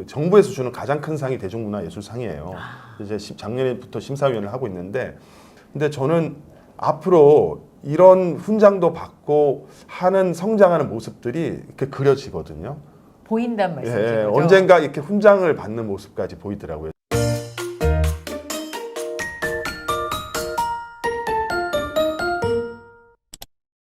정부에서 주는 가장 큰 상이 대중문화예술상이에요. 이제 작년부터 심사위원을 하고 있는데, 근데 저는 앞으로 이런 훈장도 받고 하는 성장하는 모습들이 이렇게 그려지거든요. 보인단 말씀이죠. 예, 언젠가 이렇게 훈장을 받는 모습까지 보이더라고요.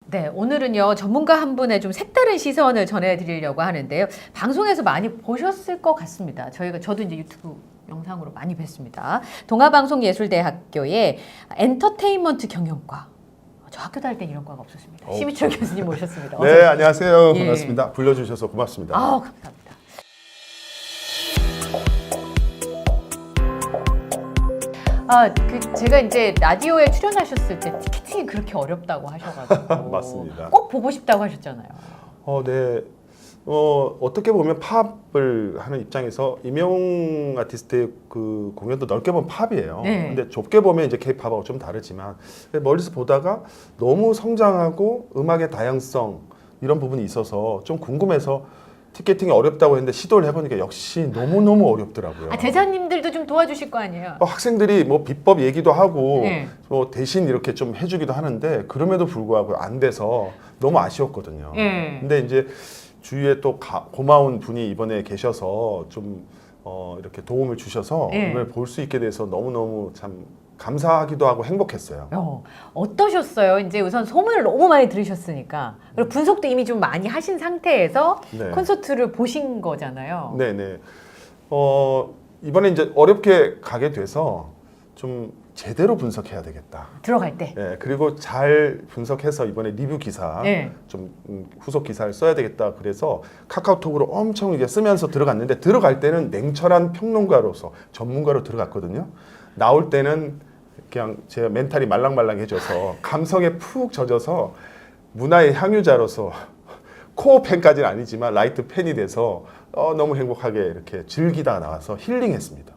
네, 오늘은요 전문가 한 분의 좀 색다른 시선을 전해드리려고 하는데요. 방송에서 많이 보셨을 것 같습니다. 저도 이제 유튜브 영상으로 많이 뵀습니다. 동아방송예술대학교의 엔터테인먼트 경영과. 저 학교 다닐 땐 이런 과가 없었습니다. 심희철 교수님 모셨습니다. 네, 안녕하세요. 예. 반갑습니다. 불러주셔서 고맙습니다. 감사합니다. 제가 이제 라디오에 출연하셨을 때 티켓팅이 그렇게 어렵다고 하셔가지고 맞습니다. 꼭 보고 싶다고 하셨잖아요. 네. 어떻게 보면 팝을 하는 입장에서 임영웅 아티스트의 그 공연도 넓게 보면 팝이에요. 네. 근데 좁게 보면 이제 K-팝하고 좀 다르지만 멀리서 보다가 너무 성장하고 음악의 다양성 이런 부분이 있어서 좀 궁금해서 티켓팅이 어렵다고 했는데 시도를 해보니까 역시 너무너무 어렵더라고요. 제자님들도 좀 도와주실 거 아니에요? 학생들이 뭐 비법 얘기도 하고 네. 뭐 대신 이렇게 좀 해주기도 하는데 그럼에도 불구하고 안 돼서 너무 아쉬웠거든요. 네. 근데 이제 주위에 또 고마운 분이 이번에 계셔서 좀 이렇게 도움을 주셔서 네. 이걸 볼 수 있게 돼서 너무너무 참 감사하기도 하고 행복했어요. 어떠셨어요? 이제 우선 소문을 너무 많이 들으셨으니까 그리고 분석도 이미 좀 많이 하신 상태에서 네. 콘서트를 보신 거잖아요. 네네. 이번에 이제 어렵게 가게 돼서 좀 제대로 분석해야 되겠다. 들어갈 때. 네, 그리고 잘 분석해서 이번에 리뷰 기사 네. 좀 후속 기사를 써야 되겠다. 그래서 카카오톡으로 엄청 이제 쓰면서 들어갔는데 들어갈 때는 냉철한 평론가로서 전문가로 들어갔거든요. 나올 때는 그냥 제가 멘탈이 말랑말랑해져서 감성에 푹 젖어서 문화의 향유자로서 코어 팬까지는 아니지만 라이트 팬이 돼서 너무 행복하게 이렇게 즐기다가 나와서 힐링했습니다.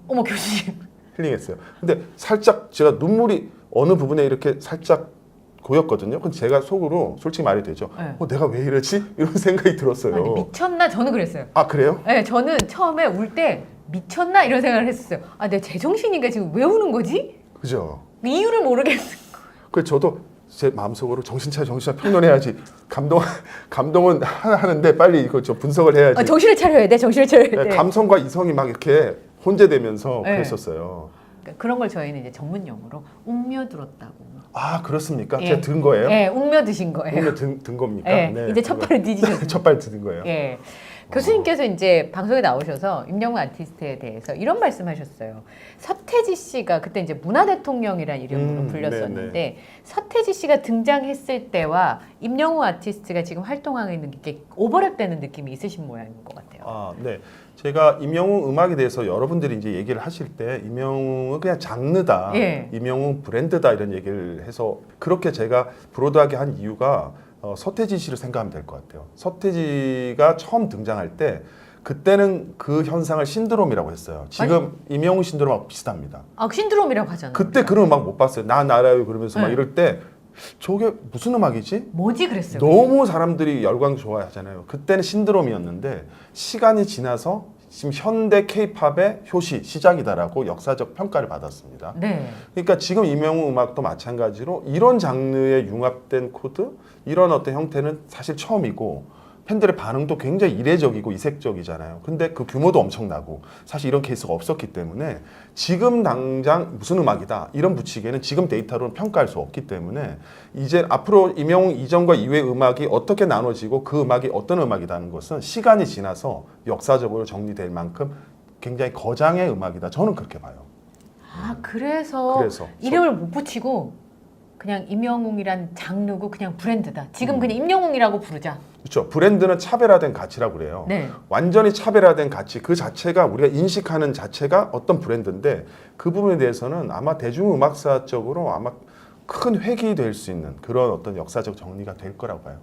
어머 교수님. 힐링했어요. 근데 살짝 제가 눈물이 어느 부분에 이렇게 살짝 고였거든요. 근데 제가 속으로 솔직히 말이 되죠. 네. 내가 왜 이러지? 이런 생각이 들었어요. 아니, 미쳤나? 저는 그랬어요. 아, 그래요? 네, 저는 처음에 울 때 미쳤나? 이런 생각을 했었어요. 내 제정신인가 지금 왜 우는 거지? 그죠? 이유를 모르겠어요. 그래서 저도 제 마음속으로 정신 차려 평론해야지. 감동은 하는데 빨리 이거 좀 분석을 해야지. 정신을 차려야 돼. 정신을 차려야 돼. 감성과 이성이 막 이렇게 혼재되면서 네. 그랬었어요. 그러니까 그런 걸 저희는 이제 전문 용어로 웅며 들었다고. 아, 그렇습니까? 예. 제가 든 거예요? 네, 웅며 드신 거예요. 오늘 든 겁니까? 네, 이제 첫 발을 디디셨어요. 첫발 든 거예요. 예. 교수님께서 이제 방송에 나오셔서 임영웅 아티스트에 대해서 이런 말씀하셨어요. 서태지 씨가 그때 이제 문화대통령이라는 이름으로 불렸었는데 네네. 서태지 씨가 등장했을 때와 임영웅 아티스트가 지금 활동하고 있는 게 오버랩되는 느낌이 있으신 모양인 것 같아요. 아, 네. 제가 임영웅 음악에 대해서 여러분들이 이제 얘기를 하실 때 임영웅은 그냥 장르다, 예. 임영웅 브랜드다 이런 얘기를 해서 그렇게 제가 브로드하게 한 이유가 서태지 씨를 생각하면 될 것 같아요. 서태지가 처음 등장할 때 그때는 그 현상을 신드롬이라고 했어요. 지금 임영웅 신드롬하고 비슷합니다. 신드롬이라고 하잖아요. 그때 그런 음악 못 봤어요. 나 알아요 그러면서 막 네. 이럴 때 저게 무슨 음악이지? 뭐지 그랬어요. 너무 사람들이 열광 좋아하잖아요. 그때는 신드롬이었는데 시간이 지나서 지금 현대 K-팝의 효시 시작이다라고 역사적 평가를 받았습니다. 네. 그러니까 지금 임영웅 음악도 마찬가지로 이런 장르에 융합된 코드, 이런 어떤 형태는 사실 처음이고 팬들의 반응도 굉장히 이례적이고 이색적이잖아요. 근데 그 규모도 엄청나고 사실 이런 케이스가 없었기 때문에 지금 당장 무슨 음악이다 이런 붙이기에는 지금 데이터로는 평가할 수 없기 때문에 이제 앞으로 임영웅 이전과 이후의 음악이 어떻게 나눠지고 그 음악이 어떤 음악이라는 것은 시간이 지나서 역사적으로 정리될 만큼 굉장히 거장의 음악이다. 저는 그렇게 봐요. 그래서 이름을 못 붙이고 그냥 임영웅이란 장르고 그냥 브랜드다. 지금 그냥 임영웅이라고 부르자. 그렇죠. 브랜드는 차별화된 가치라고 그래요. 네. 완전히 차별화된 가치 그 자체가 우리가 인식하는 자체가 어떤 브랜드인데 그 부분에 대해서는 아마 대중음악사적으로 아마 큰 획이 될 수 있는 그런 어떤 역사적 정리가 될 거라고 봐요.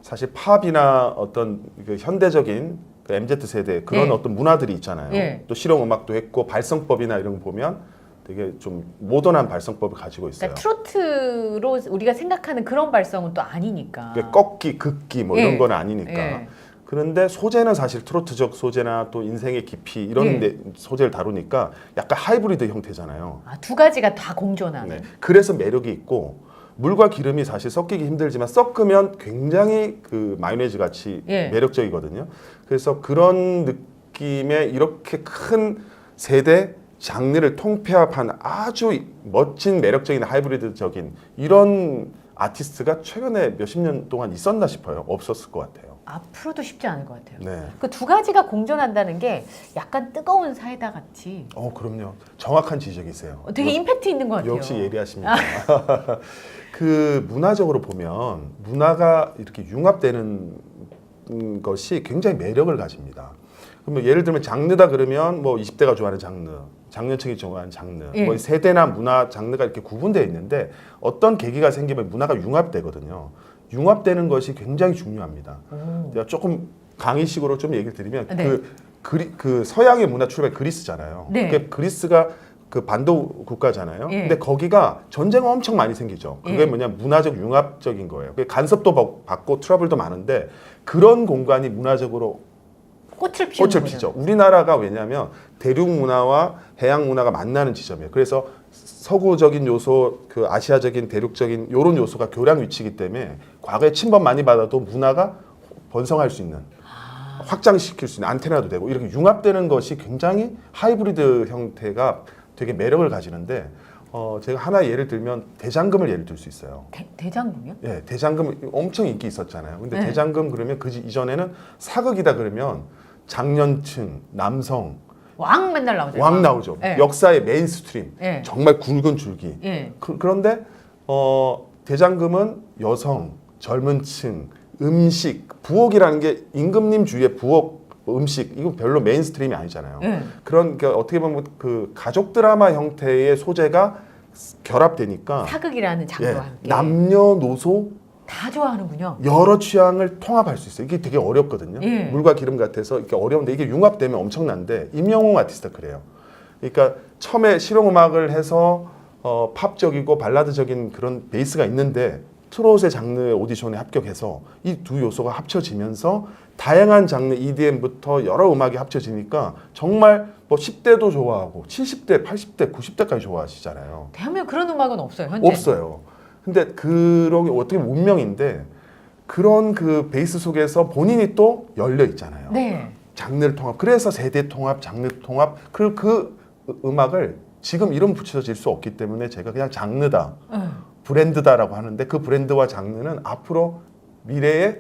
사실 팝이나 어떤 그 현대적인 그 MZ세대 그런 네. 어떤 문화들이 있잖아요. 네. 또 실용음악도 했고 발성법이나 이런 거 보면 되게 좀 모던한 발성법을 가지고 있어요. 그러니까 트로트로 우리가 생각하는 그런 발성은 또 아니니까. 꺾기, 긋기 뭐 이런 예. 건 아니니까. 예. 그런데 소재는 사실 트로트적 소재나 또 인생의 깊이 이런 예. 소재를 다루니까 약간 하이브리드 형태잖아요. 아, 두 가지가 다 공존하는. 네. 그래서 매력이 있고 물과 기름이 사실 섞이기 힘들지만 섞으면 굉장히 그 마요네즈 같이 예. 매력적이거든요. 그래서 그런 느낌의 이렇게 큰 세대 장르를 통폐합한 아주 멋진 매력적인 하이브리드적인 이런 아티스트가 최근에 몇십 년 동안 있었나 싶어요. 없었을 것 같아요. 앞으로도 쉽지 않을 것 같아요. 네. 그 두 가지가 공존한다는 게 약간 뜨거운 사이다 같이 그럼요. 정확한 지적이세요. 되게 임팩트 있는 것 같아요. 역시 예리하십니다. 그 문화적으로 보면 문화가 이렇게 융합되는 것이 굉장히 매력을 가집니다. 그러면 예를 들면 장르다 그러면 뭐 20대가 좋아하는 장르, 장년층이 좋아하는 장르, 예. 뭐 세대나 문화 장르가 이렇게 구분되어 있는데 어떤 계기가 생기면 문화가 융합되거든요. 융합되는 것이 굉장히 중요합니다. 제가 조금 강의식으로 좀 얘기를 드리면 네. 그 서양의 문화 출발 그리스잖아요. 네. 그게 그리스가 그 반도 국가잖아요. 예. 근데 거기가 전쟁 엄청 많이 생기죠. 그게 예. 뭐냐 문화적 융합적인 거예요. 그게 간섭도 받고 트러블도 많은데 그런 공간이 문화적으로 꽃을 피우는 꽃을 거죠. 피죠. 우리나라가 왜냐하면 대륙 문화와 해양 문화가 만나는 지점이에요. 그래서 서구적인 요소, 그 아시아적인 대륙적인 이런 요소가 교량 위치이기 때문에 과거에 침범 많이 받아도 문화가 번성할 수 있는 확장시킬 수 있는 안테나도 되고 이렇게 융합되는 것이 굉장히 하이브리드 형태가 되게 매력을 가지는데 제가 하나 예를 들면 대장금을 예를 들 수 있어요. 대장금이요? 예, 대장금 엄청 인기 있었잖아요. 근데 네. 대장금 그러면 그 이전에는 사극이다 그러면 장년층, 남성, 왕 맨날 나오죠. 왕 나오죠. 예. 역사의 메인스트림, 예. 정말 굵은 줄기. 예. 그런데 대장금은 여성, 젊은층, 음식, 부엌이라는 게 임금님 주위의 부엌, 음식 이거 별로 메인스트림이 아니잖아요. 예. 그런 어떻게 보면 그 가족 드라마 형태의 소재가 결합되니까 사극이라는 장르와 예, 함께 남녀노소 다 좋아하는군요. 여러 취향을 통합할 수 있어요. 이게 되게 어렵거든요. 예. 물과 기름 같아서 이게 어려운데 이게 융합되면 엄청난데 임영웅 아티스트가 그래요. 그러니까 처음에 실용음악을 해서 팝적이고 발라드적인 그런 베이스가 있는데 트롯의 장르의 오디션에 합격해서 이 두 요소가 합쳐지면서 다양한 장르 EDM부터 여러 음악이 합쳐지니까 정말 뭐 10대도 좋아하고 70대, 80대, 90대까지 좋아하시잖아요. 대한민국 그런 음악은 없어요. 현재. 없어요. 근데 그런 게 어떻게 보면 운명인데 그런 그 베이스 속에서 본인이 또 열려 있잖아요. 네. 장르를 통합. 그래서 세대 통합, 장르 통합. 그 음악을 지금 이름 붙여질 수 없기 때문에 제가 그냥 장르다, 브랜드다라고 하는데 그 브랜드와 장르는 앞으로 미래에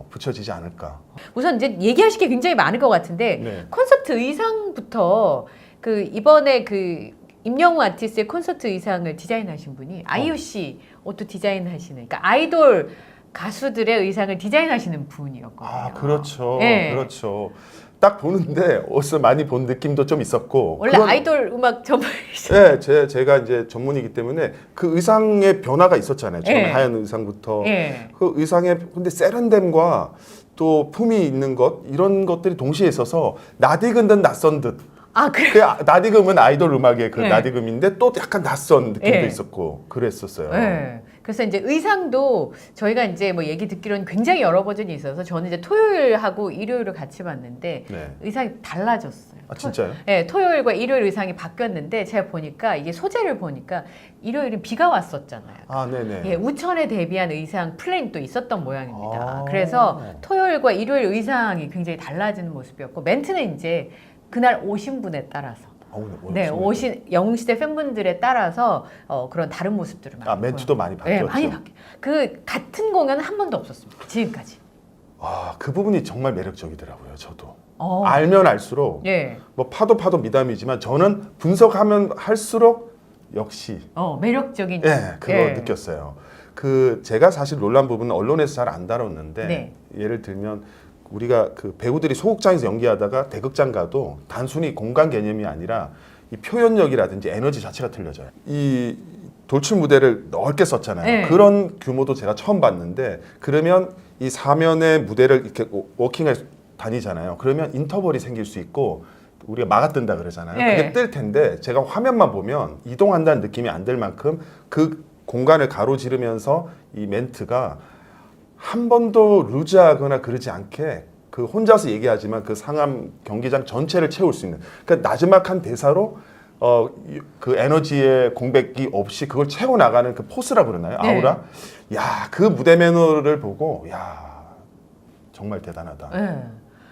붙여지지 않을까. 우선 이제 얘기하실 게 굉장히 많을 것 같은데 네. 콘서트 의상부터 그 이번에 그 임영웅 아티스트의 콘서트 의상을 디자인하신 분이 아이유 씨 옷도 디자인하시는 그러니까 아이돌 가수들의 의상을 디자인하시는 분이었거든요. 아, 그렇죠. 네. 그렇죠. 딱 보는데 옷을 많이 본 느낌도 좀 있었고. 원래 아이돌 음악 전문이시죠? 네, 제가 이제 전문이기 때문에 그 의상의 변화가 있었잖아요. 처음에 네. 하얀 의상부터 예. 그 의상에 근데 세련됨과 또 품이 있는 것 이런 것들이 동시에 있어서 낯익은 듯 낯선 듯. 아, 그래. 그 낯익음은 아이돌 음악의 그 네. 낯익음인데 또 약간 낯선 느낌도 네. 있었고 그랬었어요. 네. 그래서 이제 의상도 저희가 이제 뭐 얘기 듣기로는 굉장히 여러 버전이 있어서 저는 이제 토요일하고 일요일을 같이 봤는데 네. 의상이 달라졌어요. 아 진짜요? 네, 토요일과 일요일 의상이 바뀌었는데 제가 보니까 이게 소재를 보니까 일요일은 비가 왔었잖아요. 아 네네. 예, 우천에 대비한 의상 플랜도 있었던 모양입니다. 아. 그래서 토요일과 일요일 의상이 굉장히 달라지는 모습이었고 멘트는 이제 그날 오신 분에 따라서 네, 오신 영웅시대 팬분들에 따라서 그런 다른 모습들을 많이 멘트도 많이 바뀌었죠. 네, 많이 바뀌. 그 같은 공연은 한 번도 없었습니다. 지금까지. 그 부분이 정말 매력적이더라고요. 저도 어. 알면 알수록 예. 뭐 파도 미담이지만 저는 분석하면 할수록 역시 매력적인. 그거 예. 느꼈어요. 그 제가 사실 놀란 부분은 언론에서 잘 안 다뤘는데 네. 예를 들면 우리가 그 배우들이 소극장에서 연기하다가 대극장 가도 단순히 공간 개념이 아니라 이 표현력이라든지 에너지 자체가 틀려져요. 이 돌출 무대를 넓게 썼잖아요. 네. 그런 규모도 제가 처음 봤는데 그러면 이 사면의 무대를 이렇게 워킹을 다니잖아요. 그러면 인터벌이 생길 수 있고 우리가 막아뜬다 그러잖아요. 네. 그게 뜰 텐데 제가 화면만 보면 이동한다는 느낌이 안 들 만큼 그 공간을 가로지르면서 이 멘트가 한 번도 루즈하거나 그러지 않게 그 혼자서 얘기하지만 그 상암 경기장 전체를 채울 수 있는 그러니까 나지막한 대사로 그 에너지의 공백이 없이 그걸 채워 나가는 그 포스라 그러나요? 네. 아우라. 야, 그 무대 매너를 보고 야, 정말 대단하다. 네.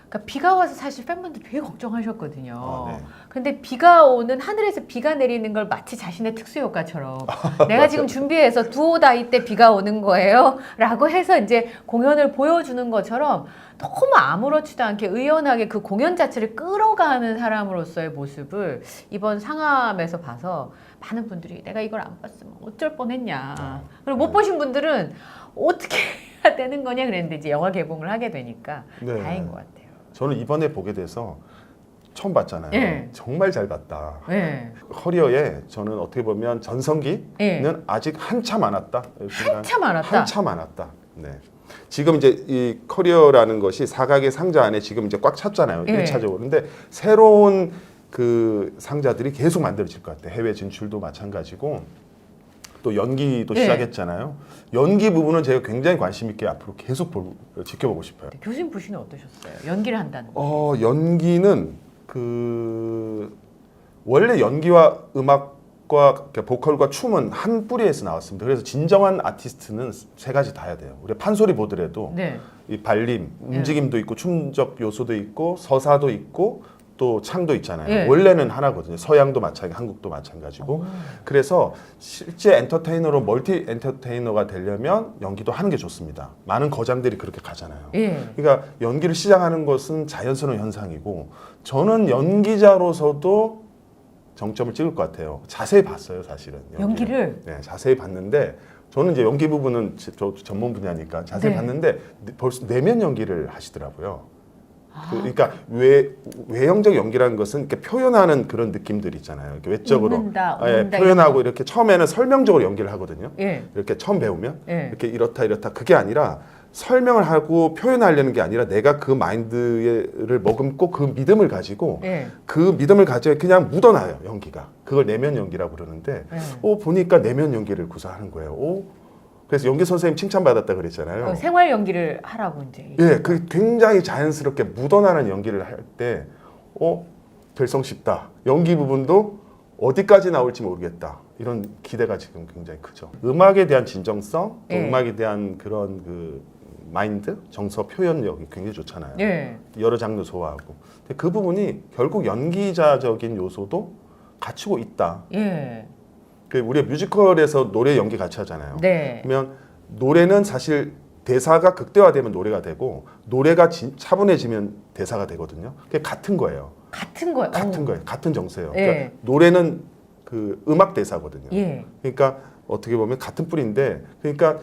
그러니까 비가 와서 사실 팬분들 되게 걱정하셨거든요. 아, 네. 근데 비가 오는 하늘에서 비가 내리는 걸 마치 자신의 특수 효과처럼 내가 지금 준비해서 두오다이 때 비가 오는 거예요라고 해서 이제 공연을 보여주는 것처럼 너무 아무렇지도 않게 의연하게 그 공연 자체를 끌어가는 사람으로서의 모습을 이번 상암에서 봐서 많은 분들이 내가 이걸 안 봤으면 어쩔 뻔했냐. 그리고 못 보신 분들은 어떻게 해야 되는 거냐 그랬는데 이제 영화 개봉을 하게 되니까 네. 다행인 것 같아요. 저는 이번에 보게 돼서 처음 봤잖아요. 네. 정말 잘 봤다. 네. 커리어에 저는 어떻게 보면 전성기는 네. 아직 한참 안 왔다. 한참 안 왔다. 한참 안 왔다. 네. 지금 이제 이 커리어라는 것이 사각의 상자 안에 지금 이제 꽉 찼잖아요. 네. 1차적으로. 근데 새로운 그 상자들이 계속 만들어질 것 같아요. 해외 진출도 마찬가지고 또 연기도 네. 시작했잖아요. 연기 부분은 제가 굉장히 관심 있게 앞으로 계속 지켜보고 싶어요. 교수님 보시는 어떠셨어요? 연기를 한다는 거. 연기는 그 원래 연기와 음악과 보컬과 춤은 한 뿌리에서 나왔습니다. 그래서 진정한 아티스트는 세 가지 다 해야 돼요. 우리 판소리 보더라도 네. 이 발림, 움직임도 있고 춤적 요소도 있고 서사도 있고 또 창도 있잖아요. 예. 원래는 하나거든요. 서양도 마찬가지, 한국도 마찬가지고. 그래서 실제 엔터테이너로 멀티 엔터테이너가 되려면 연기도 하는 게 좋습니다. 많은 거장들이 그렇게 가잖아요. 예. 그러니까 연기를 시작하는 것은 자연스러운 현상이고 저는 연기자로서도 정점을 찍을 것 같아요. 자세히 봤어요, 사실은. 연기를? 네, 자세히 봤는데 저는 이제 연기 부분은 저 전문 분야니까 자세히 네. 봤는데 벌써 내면 연기를 하시더라고요. 그러니까 외형적 연기라는 것은 이렇게 표현하는 그런 느낌들 있잖아요. 이렇게 외적으로 웃는다, 표현하고 이렇게 처음에는 설명적으로 연기를 하거든요. 예. 이렇게 처음 배우면 예. 이렇게 이렇다 그게 아니라 설명을 하고 표현하려는 게 아니라 내가 그 마인드를 머금고 그 믿음을 가지고 예. 그 믿음을 가지고 그냥 묻어놔요 연기가. 그걸 내면 연기라고 그러는데 보니까 내면 연기를 구사하는 거예요. 그래서 연기 선생님 칭찬받았다 그랬잖아요. 생활 연기를 하라고 이제. 예, 그 굉장히 자연스럽게 묻어나는 연기를 할 때, 될성 싶다. 연기 부분도 어디까지 나올지 모르겠다. 이런 기대가 지금 굉장히 크죠. 음악에 대한 진정성, 또 예. 음악에 대한 그런 그 마인드, 정서, 표현력이 굉장히 좋잖아요. 예. 여러 장르 소화하고. 근데 그 부분이 결국 연기자적인 요소도 갖추고 있다. 예. 그 우리가 뮤지컬에서 노래 연기 같이 하잖아요. 네. 그러면 노래는 사실 대사가 극대화되면 노래가 되고 노래가 차분해지면 대사가 되거든요. 그게 같은 거예요. 같은 거예요. 같은 거예요. 같은 정서예요. 예. 그러니까 노래는 그 음악 대사거든요. 예. 그러니까 어떻게 보면 같은 뿌리인데 그러니까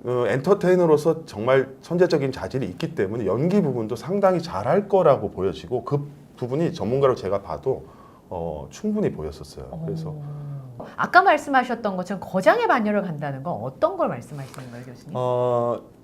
엔터테이너로서 정말 천재적인 자질이 있기 때문에 연기 부분도 상당히 잘할 거라고 보여지고 그 부분이 전문가로 제가 봐도 충분히 보였었어요. 그래서 아까 말씀하셨던 것처럼 거장의 반열을 간다는 건 어떤 걸 말씀하시는 거예요, 교수님?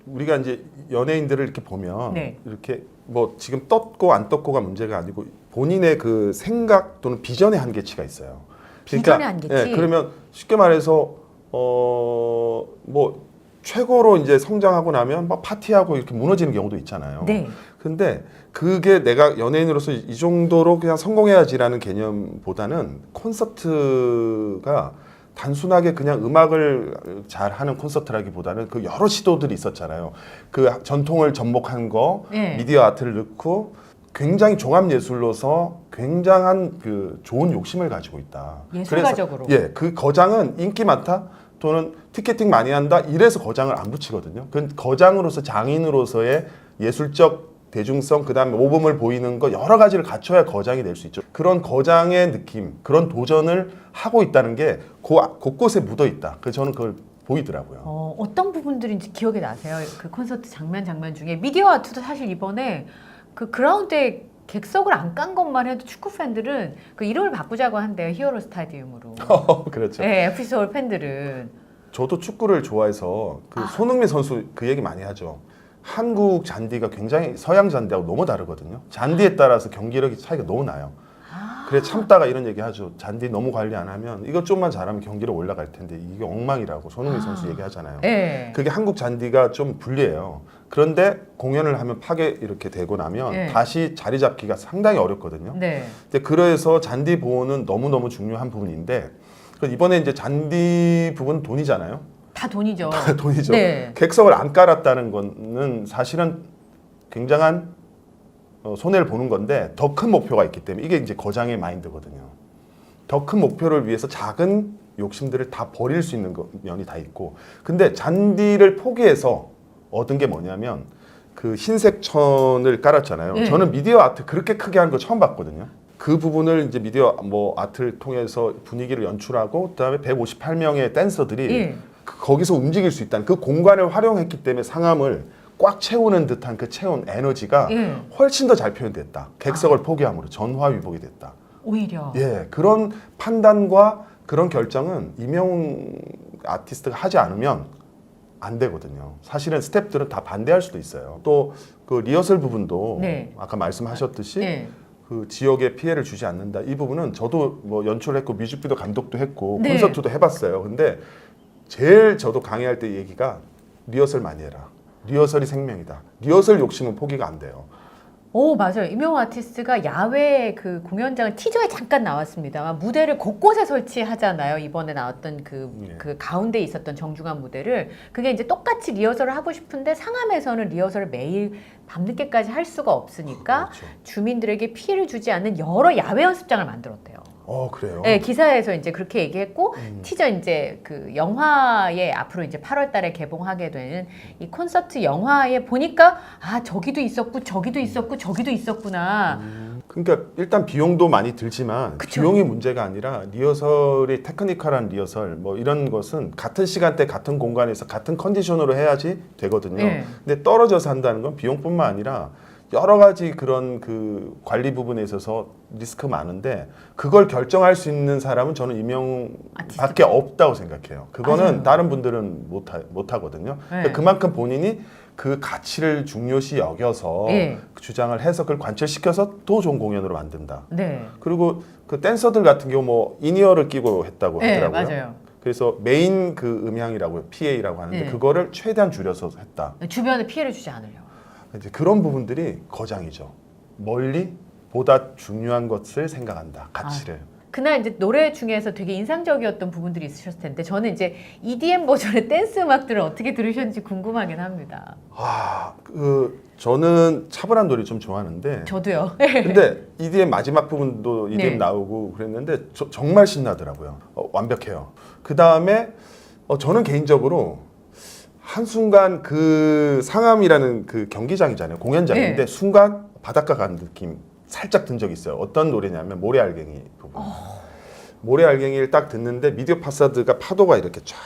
우리가 이제 연예인들을 이렇게 보면 네. 이렇게 뭐 지금 떴고 안 떴고가 문제가 아니고 본인의 그 생각 또는 비전의 한계치가 있어요. 비전의 한계치? 예, 그러면 쉽게 말해서 뭐 최고로 이제 성장하고 나면 막 파티하고 이렇게 무너지는 경우도 있잖아요. 네. 근데 그게 내가 연예인으로서 이 정도로 그냥 성공해야지라는 개념보다는 콘서트가 단순하게 그냥 음악을 잘하는 콘서트라기보다는 그 여러 시도들이 있었잖아요. 그 전통을 접목한 거, 네. 미디어 아트를 넣고 굉장히 종합 예술로서 굉장한 그 좋은 욕심을 가지고 있다. 예술가적으로. 그래서, 그 거장은 인기 많다 또는 티켓팅 많이 한다 이래서 거장을 안 붙이거든요. 그 거장으로서 장인으로서의 예술적 대중성 그다음에 모범을 보이는 거 여러 가지를 갖춰야 거장이 될 수 있죠. 그런 거장의 느낌, 그런 도전을 하고 있다는 게 곳곳에 묻어 있다. 그래서 저는 그걸 보이더라고요. 어떤 부분들인지 기억이 나세요? 그 콘서트 장면 중에 미디어 아트도 사실 이번에 그 그라운드에 객석을 안 깐 것만 해도 축구 팬들은 그 이름을 바꾸자고 한대요. 히어로 스타디움으로. 그렇죠. 네, FC 서울 팬들은. 저도 축구를 좋아해서 그 손흥민 선수 그 얘기 많이 하죠. 한국 잔디가 굉장히 서양 잔디하고 너무 다르거든요. 잔디에 따라서 경기력이 차이가 너무 나요. 그래 참다가 이런 얘기 하죠. 잔디 너무 관리 안 하면 이것 좀만 잘하면 경기력 올라갈 텐데 이게 엉망이라고 손흥민 선수 얘기하잖아요. 네. 그게 한국 잔디가 좀 불리해요. 그런데 공연을 하면 파괴 이렇게 되고 나면 네. 다시 자리 잡기가 상당히 어렵거든요. 네. 근데 그래서 잔디 보호는 너무너무 중요한 부분인데 이번에 이제 잔디 부분 돈이잖아요. 다 돈이죠. 돈이죠. 네. 객석을 안 깔았다는 거는 사실은 굉장한 손해를 보는 건데 더 큰 목표가 있기 때문에 이게 이제 거장의 마인드거든요. 더 큰 목표를 위해서 작은 욕심들을 다 버릴 수 있는 면이 다 있고, 근데 잔디를 포기해서 얻은 게 뭐냐면 그 흰색 천을 깔았잖아요. 네. 저는 미디어 아트 그렇게 크게 하는 거 처음 봤거든요. 그 부분을 이제 미디어 아트를 통해서 분위기를 연출하고 그다음에 158명의 댄서들이 예. 거기서 움직일 수 있다는 그 공간을 활용했기 때문에 상암을 꽉 채우는 듯한 그 채운 에너지가 예. 훨씬 더 잘 표현됐다. 객석을 포기함으로 전화위복이 됐다. 오히려. 예, 그런 판단과 그런 결정은 임영웅 아티스트가 하지 않으면 안 되거든요. 사실은 스태프들은 다 반대할 수도 있어요. 또 그 리허설 부분도 네. 아까 말씀하셨듯이 네. 그 지역에 피해를 주지 않는다. 이 부분은 저도 뭐 연출했고 뮤직비디오 감독도 했고 네. 콘서트도 해봤어요. 근데 제일 저도 강의할 때 얘기가 리허설 많이 해라. 리허설이 생명이다. 리허설 욕심은 포기가 안 돼요. 오, 맞아요. 임영웅 아티스트가 야외 그 공연장을 티저에 잠깐 나왔습니다만 무대를 곳곳에 설치하잖아요. 이번에 나왔던 예. 그 가운데 있었던 정중한 무대를 그게 이제 똑같이 리허설을 하고 싶은데 상암에서는 리허설을 매일 밤늦게까지 할 수가 없으니까 그렇죠. 주민들에게 피해를 주지 않는 여러 야외 연습장을 만들었대요. 그래요? 네, 기사에서 이제 그렇게 얘기했고 티저 이제 그 영화에 앞으로 이제 8월달에 개봉하게 되는 이 콘서트 영화에 보니까 아 저기도 있었고 저기도 있었고 저기도 있었구나. 그러니까 일단 비용도 많이 들지만 그쵸. 비용이 문제가 아니라 리허설이 테크니컬한 리허설 뭐 이런 것은 같은 시간대 같은 공간에서 같은 컨디션으로 해야지 되거든요. 네. 근데 떨어져서 한다는 건 비용뿐만 아니라 여러 가지 그런 그 관리 부분에 있어서 리스크 많은데 그걸 결정할 수 있는 사람은 저는 임영웅밖에 없다고 생각해요. 그거는 맞아요. 다른 분들은 못 하거든요. 네. 그만큼 본인이 그 가치를 중요시 여겨서 네. 주장을 해서 그걸 관철시켜서 더 좋은 공연으로 만든다. 네. 그리고 그 댄서들 같은 경우 뭐 인이어를 끼고 했다고 네, 하더라고요. 맞아요. 그래서 메인 그 음향이라고 PA라고 하는데 네. 그거를 최대한 줄여서 했다. 주변에 피해를 주지 않으려고. 이제 그런 부분들이 거장이죠. 멀리 보다 중요한 것을 생각한다. 가치를. 그날 이제 노래 중에서 되게 인상적이었던 부분들이 있으셨을 텐데 저는 이제 EDM 버전의 댄스 음악들을 어떻게 들으셨는지 궁금하긴 합니다. 저는 차분한 노래 좀 좋아하는데 저도요. 근데 EDM 마지막 부분도 EDM 네. 나오고 그랬는데 정말 신나더라고요. 완벽해요. 그 다음에 저는 개인적으로 한순간 그 상암이라는 그 경기장이잖아요. 공연장인데 네. 순간 바닷가 가는 느낌 살짝 든 적이 있어요. 어떤 노래냐면 모래알갱이 부분. 모래알갱이를 딱 듣는데 미디어 파사드가 파도가 이렇게 쫙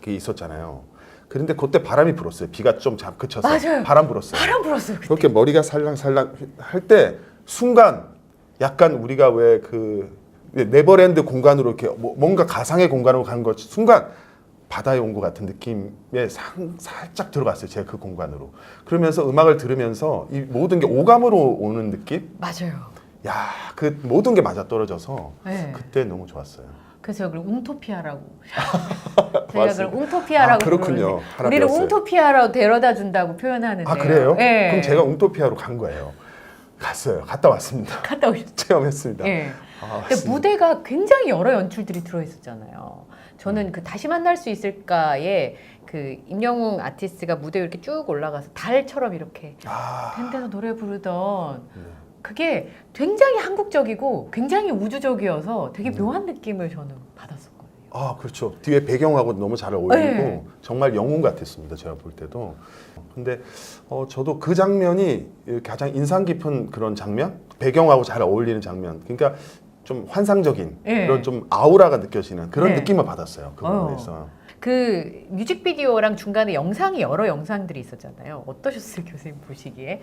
있었잖아요. 그런데 그때 바람이 불었어요. 비가 좀 그쳤어요. 맞아요. 바람 불었어요. 바람 불었어요. 그때. 그렇게 머리가 살랑살랑 할 때 순간 약간 우리가 왜 그 네버랜드 공간으로 이렇게 뭔가 가상의 공간으로 가는 것 순간 바다에 온 것 같은 느낌에 살짝 들어갔어요. 제가 그 공간으로. 그러면서 음악을 들으면서 이 모든 게 오감으로 오는 느낌? 맞아요. 야, 그 모든 게 맞아떨어져서 네. 그때 너무 좋았어요. 그래서 그걸 웅토피아라고 저희가 그걸 맞습니다. 웅토피아라고 그렇군요. 부르는데 하나 우리는 배웠어요. 웅토피아로 데려다 준다고 표현하는데요. 아, 그래요? 네. 그럼 제가 웅토피아로 간 거예요. 갔어요. 갔다 왔습니다. 갔다 오셨죠. 체험했습니다. 네. 아, 근데 맞습니다. 무대가 굉장히 여러 연출들이 들어있었잖아요. 저는 그 다시 만날 수 있을까에 그 임영웅 아티스트가 무대 이렇게 쭉 올라가서 달처럼 이렇게 아, 밴드에서 노래 부르던 네. 그게 굉장히 한국적이고 굉장히 우주적이어서 되게 묘한 느낌을 저는 받았었거든요. 아, 그렇죠. 뒤에 배경하고 너무 잘 어울리고 네. 정말 영웅 같았습니다. 제가 볼 때도. 근데 저도 그 장면이 가장 인상 깊은 그런 장면, 배경하고 잘 어울리는 장면. 그러니까 좀 환상적인 네. 그런 좀 아우라가 느껴지는 그런 네. 느낌을 받았어요. 그 부분에서. 그 뮤직비디오랑 중간에 영상이 여러 영상들이 있었잖아요. 어떠셨어요, 교수님 보시기에?